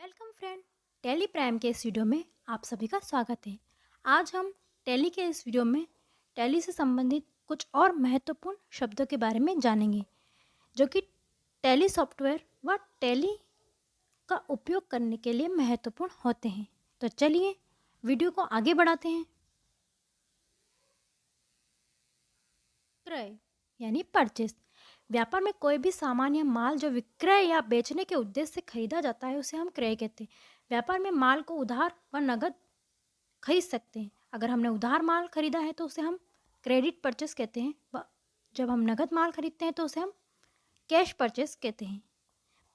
Welcome friend. Tally prime के इस video में आप सभी का स्वागत है। आज हम टैली के इस वीडियो में टैली से संबंधित कुछ और महत्वपूर्ण शब्दों के बारे में जानेंगे जो कि टैली सॉफ्टवेयर व टैली का उपयोग करने के लिए महत्वपूर्ण होते हैं। तो चलिए वीडियो को आगे बढ़ाते हैं। क्रय यानी परचेस। व्यापार में कोई भी सामान या माल जो विक्रय या बेचने के उद्देश्य से खरीदा जाता है उसे हम क्रय कहते हैं। व्यापार में माल को उधार व नगद खरीद सकते हैं। अगर हमने उधार माल खरीदा है तो उसे हम क्रेडिट परचेस कहते हैं व जब हम नगद माल खरीदते हैं तो उसे हम कैश परचेस कहते हैं।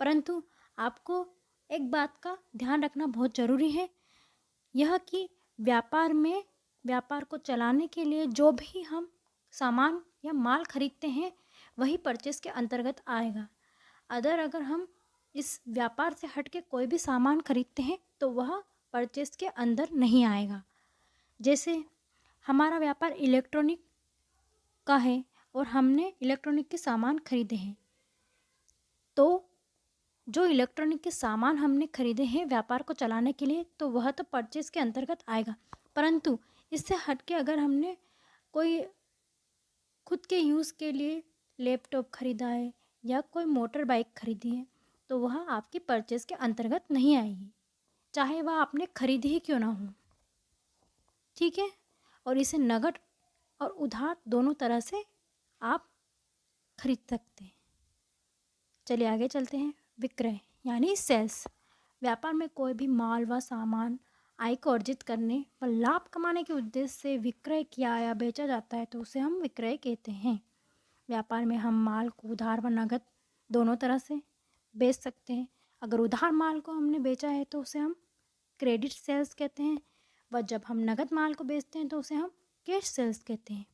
परंतु आपको एक बात का ध्यान रखना बहुत ज़रूरी है, यह कि व्यापार को चलाने के लिए जो भी हम सामान या माल खरीदते हैं वही परचेस के अंतर्गत आएगा। अगर हम इस व्यापार से हट के कोई भी सामान खरीदते हैं तो वह परचेस के अंदर नहीं आएगा। जैसे हमारा व्यापार इलेक्ट्रॉनिक का है और हमने इलेक्ट्रॉनिक के सामान खरीदे हैं, तो जो इलेक्ट्रॉनिक के सामान हमने खरीदे हैं व्यापार को चलाने के लिए तो वह तो परचेस के अंतर्गत आएगा। परंतु इससे हट के अगर हमने कोई खुद के यूज़ के लिए लैपटॉप खरीदा है या कोई मोटर बाइक खरीदी है तो वह आपकी परचेस के अंतर्गत नहीं आएगी, चाहे वह आपने खरीदी ही क्यों ना हो। ठीक है, और इसे नगद और उधार दोनों तरह से आप खरीद सकते हैं। चलिए आगे चलते हैं। विक्रय यानी सेल्स। व्यापार में कोई भी माल व सामान आय को अर्जित करने व लाभ कमाने के उद्देश्य से विक्रय किया या बेचा जाता है तो उसे हम विक्रय कहते हैं। व्यापार में हम माल को उधार व नगद दोनों तरह से बेच सकते हैं। अगर उधार माल को हमने बेचा है तो उसे हम क्रेडिट सेल्स कहते हैं व जब हम नगद माल को बेचते हैं तो उसे हम कैश सेल्स कहते हैं।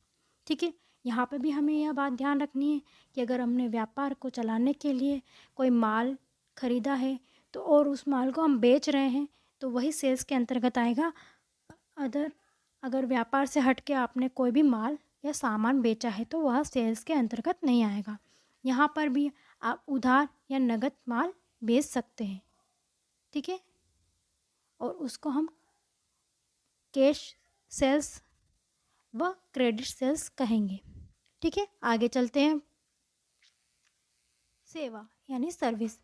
ठीक है, यहाँ पे भी हमें यह बात ध्यान रखनी है कि अगर हमने व्यापार को चलाने के लिए कोई माल खरीदा है तो और उस माल को हम बेच रहे हैं तो वही सेल्स के अंतर्गत आएगा। अगर व्यापार से हट के आपने कोई भी माल या सामान बेचा है तो वह सेल्स के अंतर्गत नहीं आएगा। यहाँ पर भी आप उधार या नगद माल बेच सकते हैं। ठीक है, और उसको हम कैश सेल्स व क्रेडिट सेल्स कहेंगे। ठीक है, आगे चलते हैं। सेवा यानी सर्विस।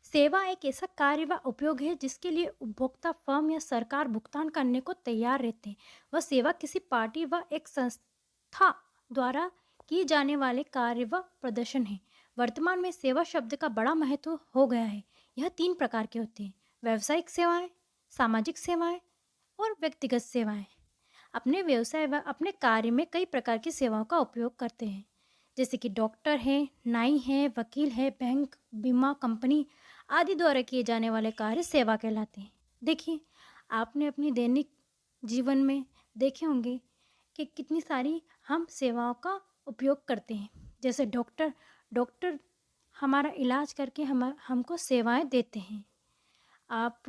सेवा एक ऐसा कार्य व उपयोग है जिसके लिए उपभोक्ता फर्म या सरकार भुगतान करने को तैयार रहते हैं। वह सेवा किसी पार्टी व एक संस्था द्वारा किए जाने वाले कार्य व प्रदर्शन है। वर्तमान में सेवा शब्द का बड़ा महत्व हो गया है। यह 3 प्रकार के होते हैं: व्यावसायिक सेवाएं, सामाजिक सेवाएं और व्यक्तिगत सेवाएं। अपने व्यवसाय व अपने कार्य में कई प्रकार की सेवाओं का उपयोग करते हैं, जैसे कि डॉक्टर है, नाई है, वकील है, बैंक, बीमा कंपनी आदि द्वारा किए जाने वाले कार्य सेवा कहलाते हैं। देखिए, आपने अपनी दैनिक जीवन में देखे होंगे कि कितनी सारी हम सेवाओं का उपयोग करते हैं। जैसे डॉक्टर हमारा इलाज करके हमको सेवाएं देते हैं। आप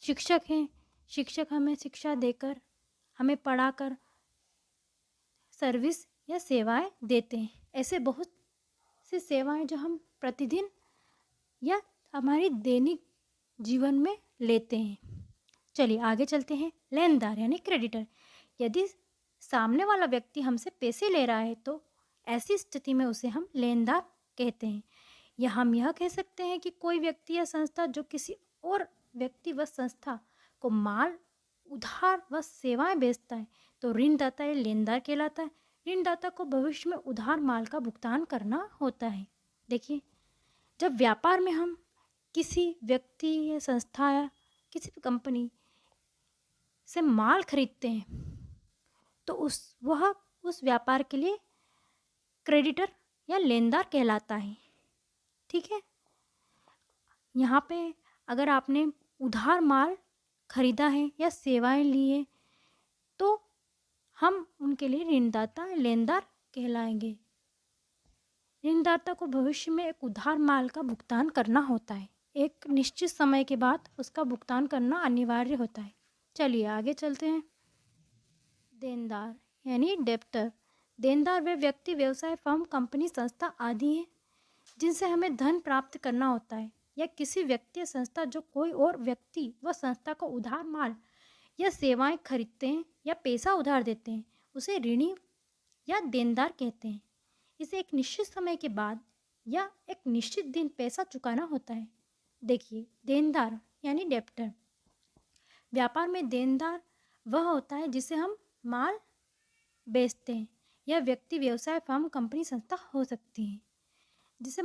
शिक्षक हैं, शिक्षक हमें शिक्षा देकर, हमें पढ़ाकर सर्विस या सेवाएं देते हैं। ऐसे बहुत सी सेवाएं जो हम प्रतिदिन या हमारी दैनिक जीवन में लेते हैं। चलिए आगे चलते हैं। लेनदार यानी क्रेडिटर। यदि सामने वाला व्यक्ति हमसे पैसे ले रहा है तो ऐसी स्थिति में उसे हम लेनदार कहते हैं। या हम यह कह सकते हैं कि कोई व्यक्ति या संस्था जो किसी और व्यक्ति व संस्था को माल, उधार व सेवाएं बेचता है तो ऋणदाता या लेनदार कहलाता है। ऋणदाता को भविष्य में उधार माल का भुगतान करना होता है। देखिए, जब व्यापार में हम किसी व्यक्ति या संस्था या किसी भी कंपनी से माल खरीदते हैं तो वह उस व्यापार के लिए क्रेडिटर या लेनदार कहलाता है। ठीक है, यहाँ पे अगर आपने उधार माल खरीदा है या सेवाएं ली है तो हम उनके लिए ऋणदाता लेनदार कहलाएंगे। ऋणदाता को भविष्य में एक उधार माल का भुगतान करना होता है। एक निश्चित समय के बाद उसका भुगतान करना अनिवार्य होता है। चलिए आगे चलते हैं। देनदार यानी डेब्टर। देनदार वे व्यक्ति, व्यवसाय, फर्म, कंपनी, संस्था आदि हैं जिनसे हमें धन प्राप्त करना होता है या किसी व्यक्ति या संस्था जो कोई और व्यक्ति व संस्था को उधार माल या सेवाएं खरीदते हैं या पैसा उधार देते हैं, उसे ऋणी या देनदार कहते हैं। इसे एक निश्चित समय के बाद या एक निश्चित दिन पैसा चुकाना होता है। देखिए, देनदार यानी डेप्टर। व्यापार में देनदार वह होता है जिसे हम माल बेचते हैं। यह व्यक्ति, व्यवसाय, फर्म, कंपनी, संस्था हो सकती है जिसे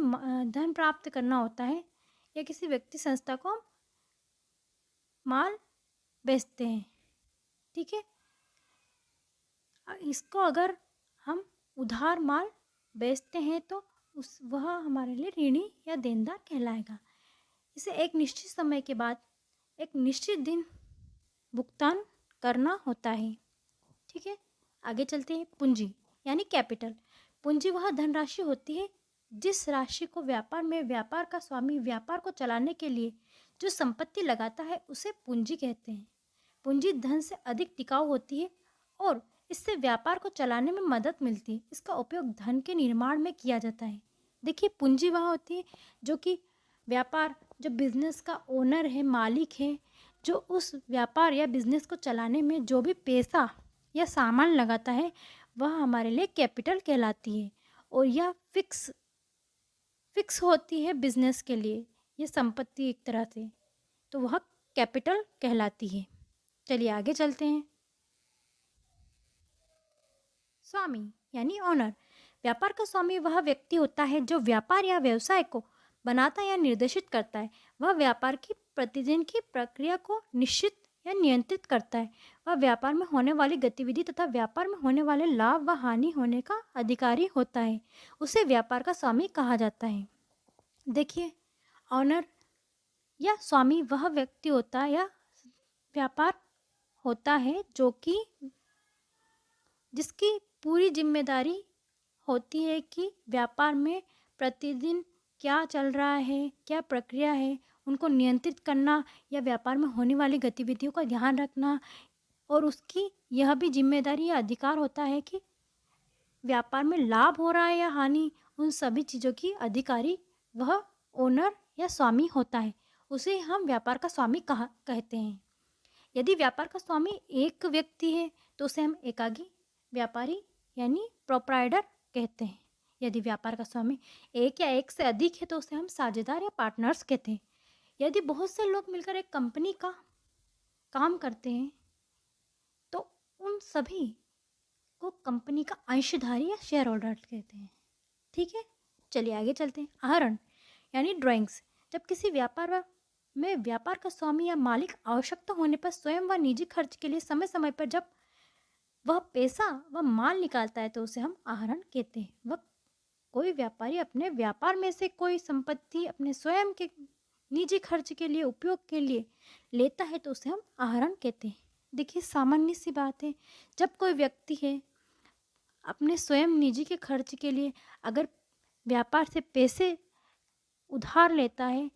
धन प्राप्त करना होता है, या किसी व्यक्ति, संस्था को हम माल बेचते हैं। ठीक है, इसको अगर हम उधार माल बेचते हैं तो वह हमारे लिए ऋणी या देनदार कहलाएगा। इसे एक निश्चित समय के बाद एक निश्चित दिन भुगतान करना होता है। ठीक है, आगे चलते हैं। पूंजी यानी कैपिटल। पूंजी वह धनराशि होती है जिस राशि को व्यापार में व्यापार का स्वामी व्यापार को चलाने के लिए जो संपत्ति लगाता है उसे पूंजी कहते हैं। पूंजी धन से अधिक टिकाऊ होती है और इससे व्यापार को चलाने में मदद मिलती है। इसका उपयोग धन के निर्माण में किया जाता है। देखिए, पूंजी वह होती है जो कि व्यापार, जो बिजनेस का ओनर है, मालिक है, जो उस व्यापार या बिजनेस को चलाने में जो भी पैसा या सामान लगाता है वह हमारे लिए कैपिटल कहलाती है। और यह फिक्स होती है बिजनेस के लिए, ये संपत्ति एक तरह से, तो वह कैपिटल कहलाती है। चलिए आगे चलते हैं। स्वामी यानी ओनर। व्यापार का स्वामी वह व्यक्ति होता है जो व्यापार या व्यवसाय को बनाता या निर्देशित करता है। वह व्यापार की प्रतिदिन की प्रक्रिया को निश्चित या नियंत्रित करता है। वह व्यापार में होने वाली गतिविधि तथा व्यापार में होने वाले लाभ व हानि होने का अधिकारी होता है। उसे व्यापार का स्वामी कहा जाता है। देखिए, ऑनर या स्वामी वह व्यक्ति होता है या व्यापार होता है जो कि जिसकी पूरी जिम्मेदारी होती है कि व्यापार में प्रतिदिन क्या चल रहा है, क्या प्रक्रिया है, उनको नियंत्रित करना या व्यापार में होने वाली गतिविधियों का ध्यान रखना। और उसकी यह भी जिम्मेदारी या अधिकार होता है कि व्यापार में लाभ हो रहा है या हानि, उन सभी चीज़ों की अधिकारी वह ओनर या स्वामी होता है। उसे हम व्यापार का स्वामी कहते हैं। यदि व्यापार का स्वामी एक व्यक्ति है तो उसे हम एकाकी व्यापारी यानी प्रोप्राइटर कहते हैं। यदि व्यापार का स्वामी एक या एक से अधिक है तो उसे हम साझेदार या पार्टनर्स कहते हैं। यदि बहुत से लोग मिलकर एक कंपनी का काम करते हैं तो उन सभी को कंपनी का अंशधारी या शेयर होल्डर कहते हैं। ठीक है, चलिए आगे चलते हैं। आहरण यानी ड्राइंग्स। जब किसी व्यापार में व्यापार का स्वामी या मालिक आवश्यकता होने पर स्वयं व निजी खर्च के लिए समय समय पर जब वह पैसा व माल निकालता है तो उसे हम आहरण कहते हैं। वह कोई व्यापारी अपने व्यापार में से कोई संपत्ति अपने स्वयं के निजी खर्च के लिए, उपयोग के लिए लेता है तो उसे हम आहरण कहते हैं। देखिए, सामान्य सी बात है, जब कोई व्यक्ति है अपने स्वयं निजी के खर्च के लिए अगर व्यापार से पैसे उधार लेता है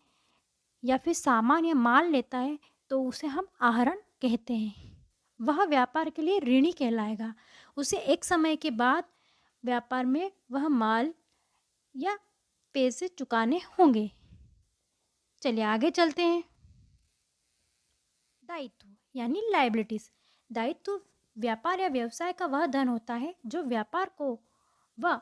या फिर सामान या माल लेता है तो उसे हम आहरण कहते हैं। वह व्यापार के लिए ऋणी कहलाएगा। उसे एक समय के बाद व्यापार में वह माल या पैसे चुकाने होंगे। चलिए आगे चलते हैं। दायित्व यानी लायबिलिटीज। दायित्व व्यापार या व्यवसाय का वह धन होता है जो व्यापार को व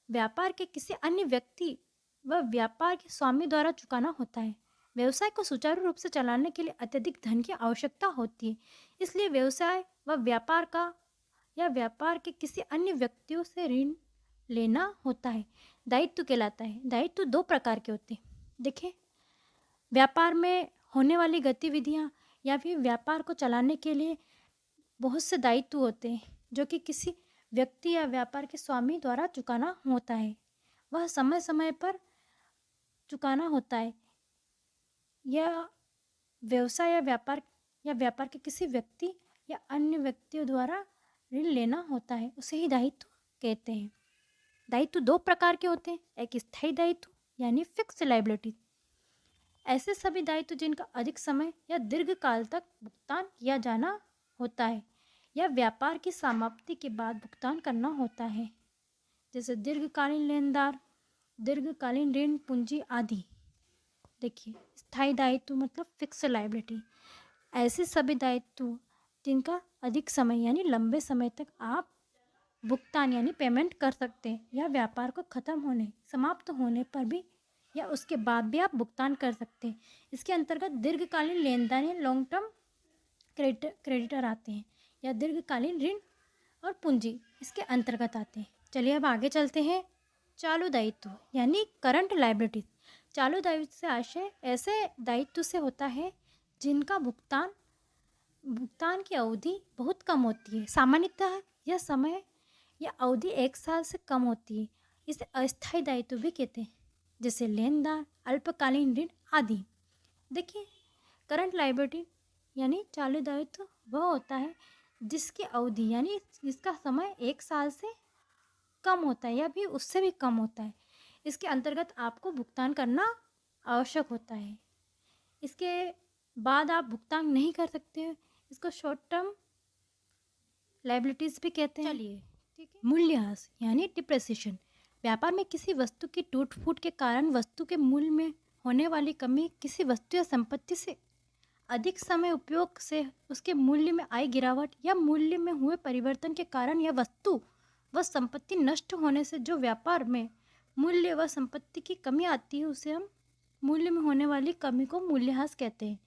व्यापार के किसी अन्य व्यक्ति व व्यापार के स्वामी द्वारा चुकाना होता है। व्यवसाय को सुचारू रूप से चलाने के लिए अत्यधिक धन की आवश्यकता होती है, इसलिए व्यवसाय व व्यापार का या व्यापार के किसी अन्य व्यक्तियों से ऋण लेना होता है, दायित्व कहलाता है। दायित्व दो प्रकार के होते हैं। देखिए, व्यापार में होने वाली गतिविधियां या फिर व्यापार को चलाने के लिए बहुत से दायित्व होते हैं जो कि किसी व्यक्ति या व्यापार के स्वामी द्वारा चुकाना होता है। वह समय समय पर चुकाना होता है। यह व्यवसाय या व्यापार के किसी व्यक्ति या अन्य व्यक्तियों द्वारा ऋण लेना होता है, उसे ही दायित्व कहते हैं। दायित्व दो प्रकार के होते हैं। एक स्थायी दायित्व यानी फिक्स्ड लायबिलिटी। ऐसे सभी दायित्व जिनका अधिक समय या दीर्घ काल तक भुगतान किया जाना होता है या व्यापार की समाप्ति के बाद भुगतान करना होता है, जैसे दीर्घकालीन लेनदार, दीर्घकालीन ऋण, पूंजी आदि। देखिए, स्थायी दायित्व मतलब फिक्स लायबिलिटी, ऐसे सभी दायित्व जिनका अधिक समय यानी लंबे समय तक आप भुगतान यानी पेमेंट कर सकते हैं, या व्यापार को ख़त्म होने समाप्त होने पर भी या उसके बाद भी आप भुगतान कर सकते हैं। इसके अंतर्गत दीर्घकालीन लेनदार या लॉन्ग टर्म क्रेडिटर आते हैं, या दीर्घकालीन ऋण और पूंजी इसके अंतर्गत आते हैं। चलिए अब आगे चलते हैं। चालू दायित्व यानी करंट लायबिलिटीज। चालू दायित्व से आशय ऐसे दायित्व से होता है जिनका भुगतान की अवधि बहुत कम होती है। सामान्यतः यह समय या अवधि 1 साल से कम होती है। इसे अस्थायी दायित्व भी कहते हैं, जैसे लेनदार, अल्पकालीन ऋण आदि। देखिए, करंट लायबिलिटी यानी चालू दायित्व वह होता है जिसकी अवधि यानी जिसका समय 1 साल से कम होता है या भी उससे भी कम होता है। इसके अंतर्गत आपको भुगतान करना आवश्यक होता है। इसके बाद आप भुगतान नहीं कर सकते हैं, इसको शॉर्ट टर्म लायबिलिटीज भी कहते हैं। चलिए, ठीक है। मूल्यह्रास यानी डिप्रिसिएशन। व्यापार में किसी वस्तु की टूट फूट के कारण वस्तु के मूल्य में होने वाली कमी, किसी वस्तु या संपत्ति से अधिक समय उपयोग से उसके मूल्य में आई गिरावट, या मूल्य में हुए परिवर्तन के कारण यह वस्तु व संपत्ति नष्ट होने से जो व्यापार में मूल्य व संपत्ति की कमी आती है, उसे हम मूल्य में होने वाली कमी को मूल्यह्रास कहते हैं।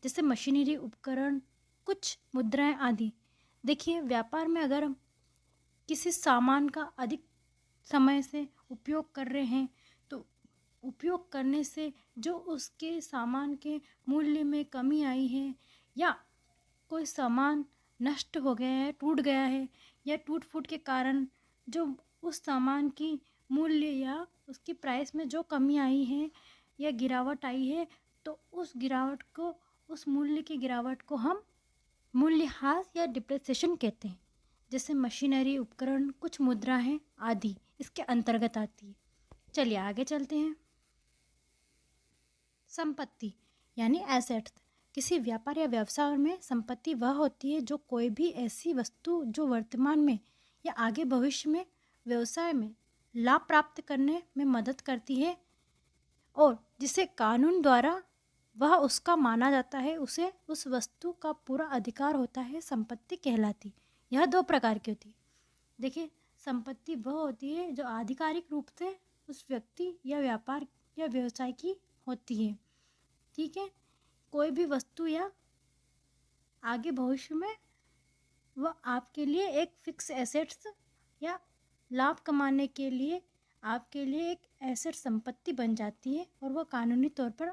जैसे मशीनरी, उपकरण, कुछ मुद्राएं आदि। देखिए, व्यापार में अगर हम किसी सामान का अधिक समय से उपयोग कर रहे हैं, तो उपयोग करने से जो उसके सामान के मूल्य में कमी आई है, या कोई सामान नष्ट हो गया है, टूट गया है, या टूट फूट के कारण जो उस सामान की मूल्य या उसकी प्राइस में जो कमी आई है या गिरावट आई है, तो उस मूल्य की गिरावट को हम मूल्यह्रास या डिप्रिसिएशन कहते हैं। जैसे मशीनरी, उपकरण, कुछ मुद्राएं आदि इसके अंतर्गत आती है। चलिए आगे चलते हैं। संपत्ति यानी एसेट्स। किसी व्यापार या व्यवसाय में संपत्ति वह होती है जो कोई भी ऐसी वस्तु जो वर्तमान में या आगे भविष्य में व्यवसाय में लाभ प्राप्त करने में मदद करती है और जिसे कानून द्वारा वह उसका माना जाता है, उसे उस वस्तु का पूरा अधिकार होता है, संपत्ति कहलाती। यह 2 प्रकार की होती है। देखिए, संपत्ति वह होती है जो आधिकारिक रूप से उस व्यक्ति या व्यापार या व्यवसाय की होती है। ठीक है, कोई भी वस्तु या आगे भविष्य में वह आपके लिए एक फिक्स एसेट्स या लाभ कमाने के लिए आपके लिए एक एसेट संपत्ति बन जाती है, और वह कानूनी तौर पर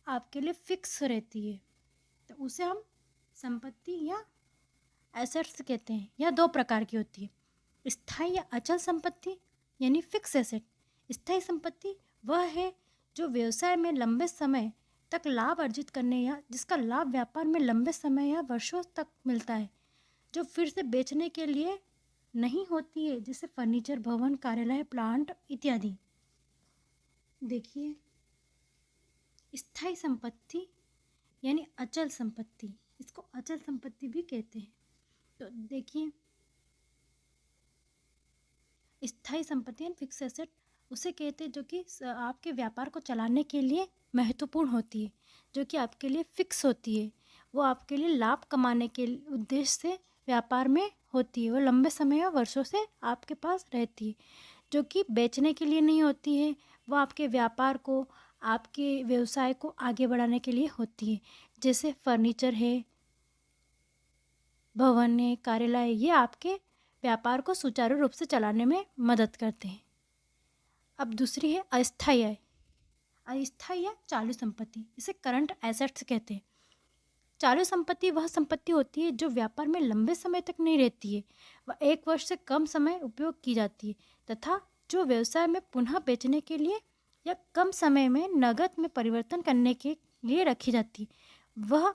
आपके लिए फिक्स रहती है, तो उसे हम संपत्ति या एसेट्स कहते हैं। यह 2 प्रकार की होती है। स्थायी या अचल संपत्ति यानी फिक्स एसेट। स्थायी संपत्ति वह है जो व्यवसाय में लंबे समय तक लाभ अर्जित करने या जिसका लाभ व्यापार में लंबे समय या वर्षों तक मिलता है, जो फिर से बेचने के लिए नहीं होती है, जैसे फर्नीचर, भवन, कार्यालय, प्लांट इत्यादि। देखिए, स्थायी संपत्ति यानी अचल संपत्ति, इसको अचल संपत्ति भी कहते हैं। तो देखिए, स्थायी संपत्ति यानी फिक्स एसेट उसे कहते हैं जो कि आपके व्यापार को चलाने के लिए महत्वपूर्ण होती है, जो कि आपके लिए फिक्स होती है, वो आपके लिए लाभ कमाने के उद्देश्य से व्यापार में होती है, वो लंबे समय या वर्षों से आपके पास रहती है, जो कि बेचने के लिए नहीं होती है, वो आपके व्यापार को, आपके व्यवसाय को आगे बढ़ाने के लिए होती है। जैसे फर्नीचर है, भवन है, कार्यालय, ये आपके व्यापार को सुचारू रूप से चलाने में मदद करते हैं। अब दूसरी है अस्थायी आय। अस्थायी या चालू संपत्ति, इसे करंट एसेट्स कहते हैं। चालू संपत्ति वह संपत्ति होती है जो व्यापार में लंबे समय तक नहीं रहती है, वह 1 वर्ष से कम समय उपयोग की जाती है, तथा जो व्यवसाय में पुनः बेचने के लिए या कम समय में नकद में परिवर्तन करने के लिए रखी जाती है, वह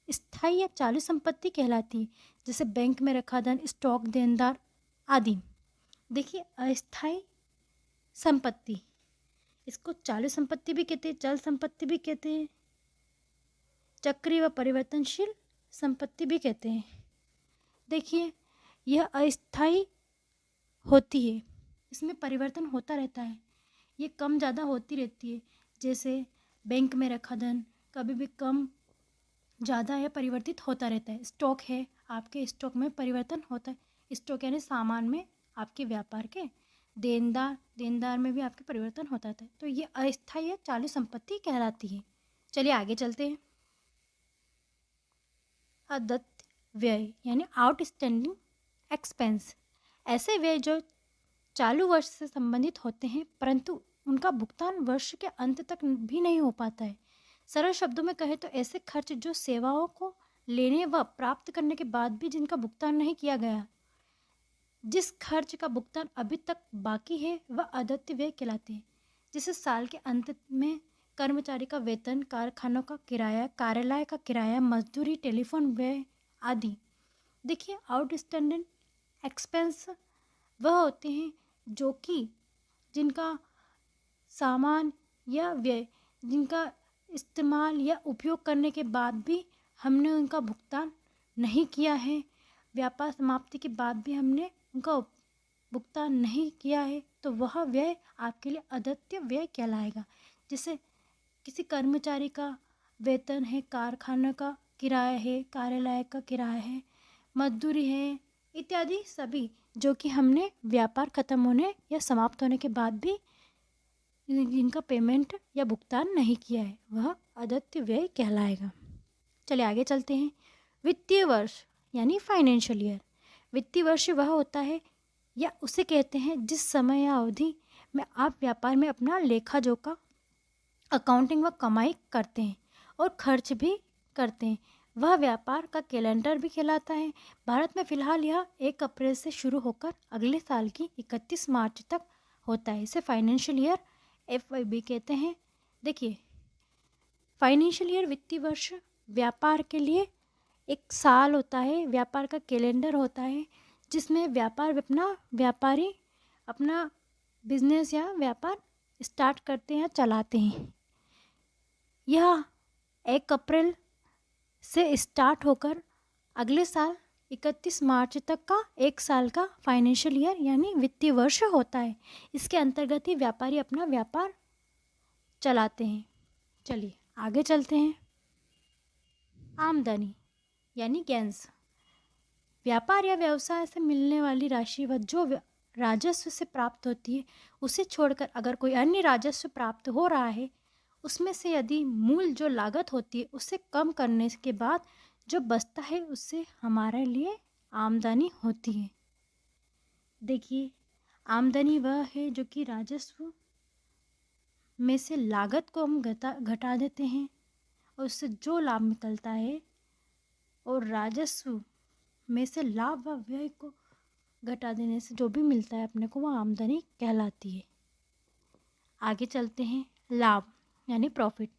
स्थायी या चालू संपत्ति कहलाती है। जैसे बैंक में रखा धन, स्टॉक, देनदार आदि। देखिए, अस्थायी संपत्ति, इसको चालू संपत्ति भी कहते हैं, चल संपत्ति भी कहते हैं, चक्रीय व परिवर्तनशील संपत्ति भी कहते हैं। देखिए, यह अस्थायी होती है, इसमें परिवर्तन होता रहता है, ये कम ज़्यादा होती रहती है। जैसे बैंक में रखा धन कभी भी कम ज़्यादा या परिवर्तित होता रहता है। स्टॉक है, आपके स्टॉक में परिवर्तन होता है। स्टॉक यानी सामान में आपके व्यापार के, देनदार में भी आपके परिवर्तन होता रहता है। तो ये अस्थायी या चालू संपत्ति कहलाती है। चलिए आगे चलते हैं। अदत्त व्यय यानी आउटस्टैंडिंग एक्सपेंस, ऐसे व्यय जो चालू वर्ष से संबंधित होते हैं परंतु उनका भुगतान वर्ष के अंत तक भी नहीं हो पाता है। सरल शब्दों में कहें तो ऐसे खर्च जो सेवाओं को लेने व प्राप्त करने के बाद भी जिनका भुगतान नहीं किया गया। जिस खर्च का भुगतान अभी तक बाकी है वह अदत्त व्यय कहलाते हैं। जैसे साल के अंत में कर्मचारी का वेतन, कारखानों का किराया, कार्यालय का किराया, मजदूरी, टेलीफोन व्यय आदि। देखिए आउटस्टैंडिंग एक्सपेंस वह होते हैं जो कि जिनका सामान या व्यय जिनका इस्तेमाल या उपयोग करने के बाद भी हमने उनका भुगतान नहीं किया है, व्यापार समाप्ति के बाद भी हमने उनका भुगतान नहीं किया है, तो वह व्यय आपके लिए अदत्त व्यय कहलाएगा। जैसे किसी कर्मचारी का वेतन है, कारखाना का किराया है, कार्यालय का किराया है, मजदूरी है इत्यादि सभी जो कि हमने व्यापार खत्म होने या समाप्त होने के बाद भी जिनका पेमेंट या भुगतान नहीं किया है वह अदत्त व्यय कहलाएगा। चलिए आगे चलते हैं। वित्तीय वर्ष यानी फाइनेंशियल ईयर। वित्तीय वर्ष वह होता है या उसे कहते हैं जिस समय या अवधि में आप व्यापार में अपना लेखा जोखा, अकाउंटिंग व कमाई करते हैं और खर्च भी करते हैं। वह व्यापार का कैलेंडर भी कहलाता है। भारत में फ़िलहाल यह 1 अप्रैल से शुरू होकर अगले साल की 31 मार्च तक होता है। इसे फाइनेंशियल ईयर FYB कहते हैं। देखिए फाइनेंशियल ईयर वित्तीय वर्ष व्यापार के लिए एक साल होता है, व्यापार का कैलेंडर होता है जिसमें व्यापारी अपना बिजनेस या व्यापार स्टार्ट करते हैं या चलाते हैं। यह 1 अप्रैल से स्टार्ट होकर अगले साल 31 मार्च तक का 1 साल का फाइनेंशियल ईयर यानी वित्तीय वर्ष होता है। इसके अंतर्गत ही व्यापारी अपना व्यापार चलाते हैं। चलिए आगे चलते हैं। आमदनी यानी गेन्स, व्यापार या व्यवसाय से मिलने वाली राशि व जो राजस्व से प्राप्त होती है उसे छोड़कर अगर कोई अन्य राजस्व प्राप्त हो रहा है उसमें से यदि मूल जो लागत होती है उससे कम करने के बाद जो बचता है उससे हमारे लिए आमदनी होती है। देखिए आमदनी वह है जो कि राजस्व में से लागत को हम घटा देते हैं और उससे जो लाभ निकलता है और राजस्व में से लाभ व व्यय को घटा देने से जो भी मिलता है अपने को वह आमदनी कहलाती है। आगे चलते हैं। लाभ यानी प्रॉफिट।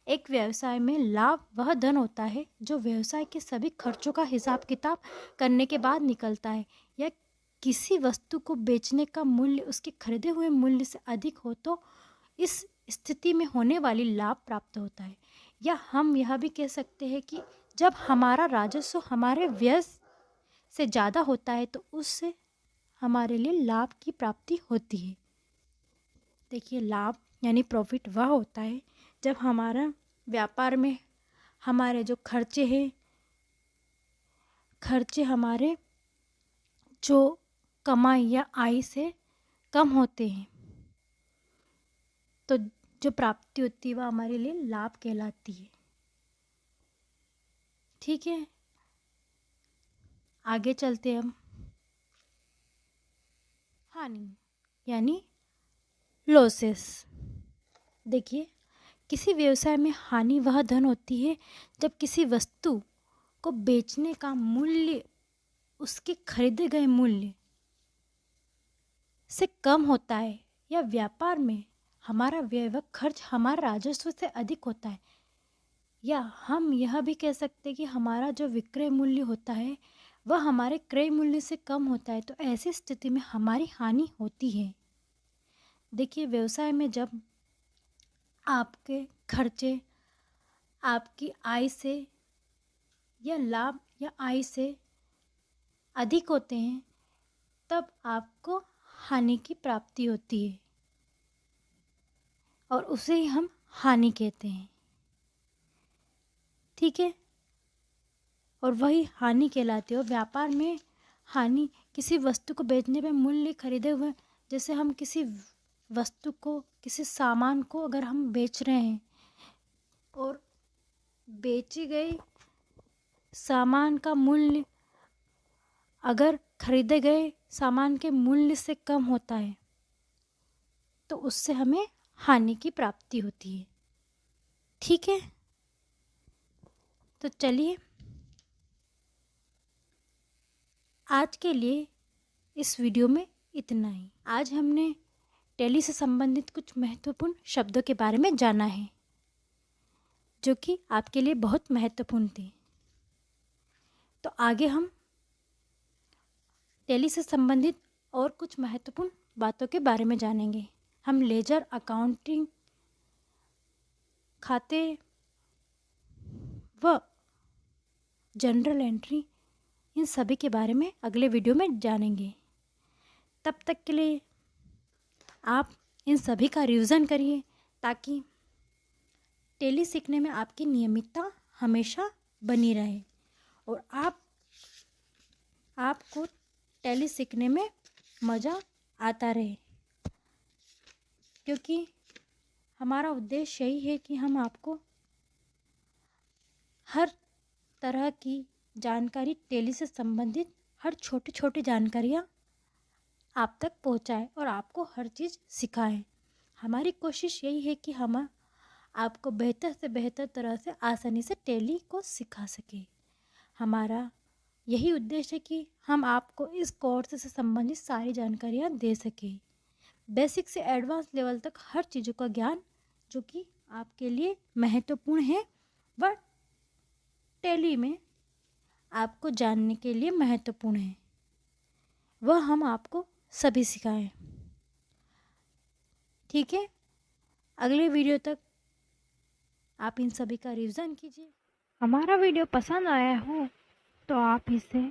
एक व्यवसाय में लाभ वह धन होता है जो व्यवसाय के सभी खर्चों का हिसाब किताब करने के बाद निकलता है या किसी वस्तु को बेचने का मूल्य उसके खरीदे हुए मूल्य से अधिक हो तो इस स्थिति में होने वाली लाभ प्राप्त होता है। या हम यह भी कह सकते हैं कि जब हमारा राजस्व हमारे व्यय से ज़्यादा होता है तो उससे हमारे लिए लाभ की प्राप्ति होती है। देखिए लाभ यानी प्रॉफिट वह होता है जब हमारा व्यापार में हमारे जो खर्चे हमारे जो कमाई या आय से कम होते हैं तो जो प्राप्ति होती है वह हमारे लिए लाभ कहलाती है। ठीक है आगे चलते हैं हम। हानि यानी लॉसेस। देखिए किसी व्यवसाय में हानि वह धन होती है जब किसी वस्तु को बेचने का मूल्य उसके खरीदे गए मूल्य से कम होता है या व्यापार में हमारा व्यय व खर्च हमारा राजस्व से अधिक होता है। या हम यह भी कह सकते हैं कि हमारा जो विक्रय मूल्य होता है वह हमारे क्रय मूल्य से कम होता है, तो ऐसी स्थिति में हमारी हानि होती है। देखिए व्यवसाय में जब आपके खर्चे आपकी आय से या लाभ या आय से अधिक होते हैं तब आपको हानि की प्राप्ति होती है और उसे ही हम हानि कहते हैं, ठीक है। और वही हानि कहलाती है। और व्यापार में हानि किसी वस्तु को बेचने पे मूल्य खरीदे हुए, जैसे हम किसी वस्तु को, किसी सामान को अगर हम बेच रहे हैं और बेची गई सामान का मूल्य अगर खरीदे गए सामान के मूल्य से कम होता है तो उससे हमें हानि की प्राप्ति होती है, ठीक है। तो चलिए आज के लिए इस वीडियो में इतना ही। आज हमने टैली से संबंधित कुछ महत्वपूर्ण शब्दों के बारे में जाना है जो कि आपके लिए बहुत महत्वपूर्ण थे। तो आगे हम टैली से संबंधित और कुछ महत्वपूर्ण बातों के बारे में जानेंगे। हम लेजर, अकाउंटिंग, खाते व जनरल एंट्री, इन सभी के बारे में अगले वीडियो में जानेंगे। तब तक के लिए आप इन सभी का रिवीजन करिए ताकि टैली सीखने में आपकी नियमितता हमेशा बनी रहे और आपको टैली सीखने में मज़ा आता रहे, क्योंकि हमारा उद्देश्य यही है कि हम आपको हर तरह की जानकारी, टैली से संबंधित हर छोटी छोटी जानकारियाँ आप तक पहुँचाएं और आपको हर चीज़ सिखाएं। हमारी कोशिश यही है कि हम आपको बेहतर से बेहतर तरह से आसानी से टैली को सिखा सकें। हमारा यही उद्देश्य है कि हम आपको इस कोर्स से संबंधित सारी जानकारियाँ दे सकें, बेसिक से एडवांस लेवल तक हर चीज़ों का ज्ञान जो कि आपके लिए महत्वपूर्ण है व टैली में आपको जानने के लिए महत्वपूर्ण है, वह हम आपको सभी सिखाएं, ठीक है। अगले वीडियो तक आप इन सभी का रिवीजन कीजिए। हमारा वीडियो पसंद आया हो तो आप इसे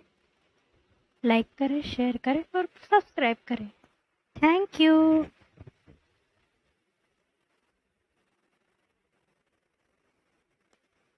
लाइक करें, शेयर करें और सब्सक्राइब करें। Thank you.